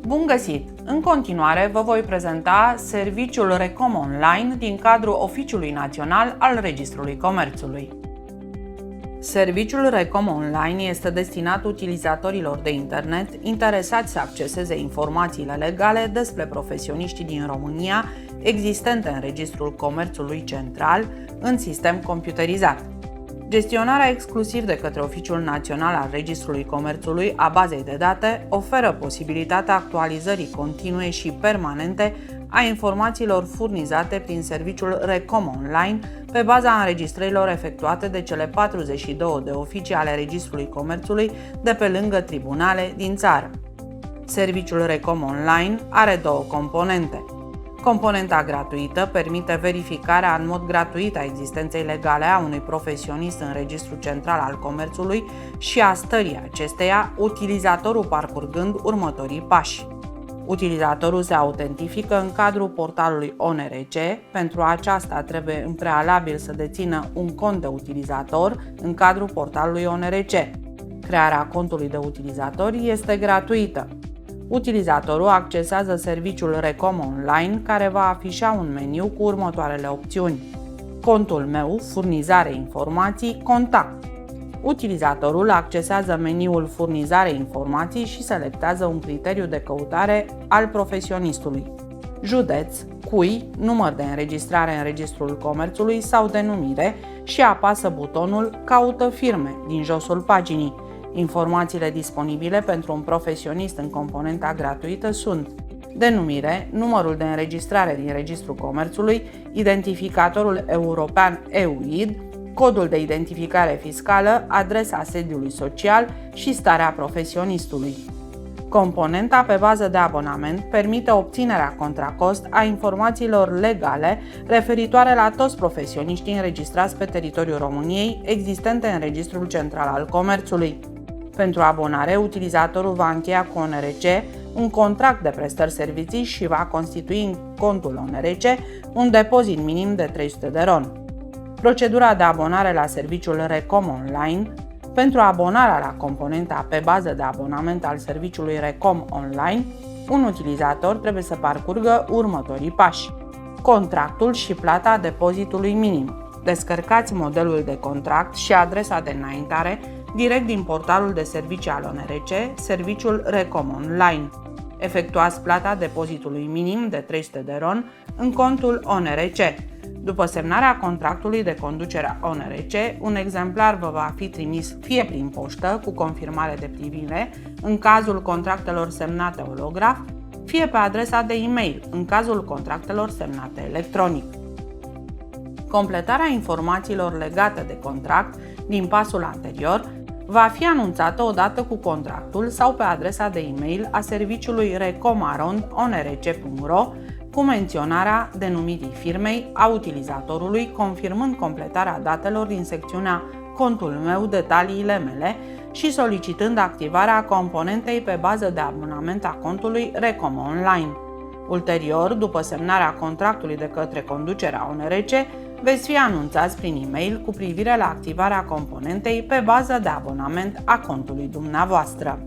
Bun găsit! În continuare vă voi prezenta serviciul Recom Online din cadrul Oficiului Național al Registrului Comerțului. Serviciul Recom Online este destinat utilizatorilor de internet interesați să acceseze informațiile legale despre profesioniștii din România existente în Registrul Comerțului Central în sistem computerizat. Gestionarea exclusiv de către Oficiul Național al Registrului Comerțului a bazei de date oferă posibilitatea actualizării continue și permanente a informațiilor furnizate prin serviciul Recom Online pe baza înregistrărilor efectuate de cele 42 de oficii ale Registrului Comerțului de pe lângă tribunale din țară. Serviciul Recom Online are două componente. Componenta gratuită permite verificarea în mod gratuit a existenței legale a unui profesionist în Registrul Central al Comerțului și a stării acesteia, utilizatorul parcurgând următorii pași. Utilizatorul se autentifică în cadrul portalului ONRC. Pentru aceasta trebuie în prealabil să dețină un cont de utilizator în cadrul portalului ONRC. Crearea contului de utilizator este gratuită. Utilizatorul accesează serviciul Recom Online, care va afișa un meniu cu următoarele opțiuni: Contul meu, furnizare informații, contact. Utilizatorul accesează meniul Furnizare informații și selectează un criteriu de căutare al profesionistului: județ, cui, număr de înregistrare în Registrul Comerțului sau denumire și apasă butonul Caută firme din josul paginii. Informațiile disponibile pentru un profesionist în componenta gratuită sunt denumire, numărul de înregistrare din Registrul Comerțului, identificatorul european EUID, codul de identificare fiscală, adresa sediului social și starea profesionistului. Componenta pe bază de abonament permite obținerea contra cost a informațiilor legale referitoare la toți profesioniștii înregistrați pe teritoriul României existente în Registrul Central al Comerțului. Pentru abonare, utilizatorul va încheia cu ONRC un contract de prestări servicii și va constitui în contul ONRC un depozit minim de 300 de RON. Procedura de abonare la serviciul Recom Online. Pentru abonarea la componenta pe bază de abonament al serviciului Recom Online, un utilizator trebuie să parcurgă următorii pași: contractul și plata depozitului minim. Descărcați modelul de contract și adresa de înaintare direct din portalul de servicii al ONRC, serviciul Recom Online. Efectuați plata depozitului minim de 300 de RON în contul ONRC. După semnarea contractului de conducere a ONRC, un exemplar vă va fi trimis fie prin poștă cu confirmare de primire, în cazul contractelor semnate olograf, fie pe adresa de e-mail, în cazul contractelor semnate electronic. Completarea informațiilor legate de contract din pasul anterior va fi anunțată odată cu contractul sau pe adresa de e-mail a serviciului recomarond@onrc.ro cu menționarea denumirii firmei, a utilizatorului, confirmând completarea datelor din secțiunea Contul meu, detaliile mele și solicitând activarea componentei pe bază de abonament a contului Recom Online. Ulterior, după semnarea contractului de către conducerea ONRC, veți fi anunțați prin e-mail cu privire la activarea componentei pe bază de abonament a contului dumneavoastră.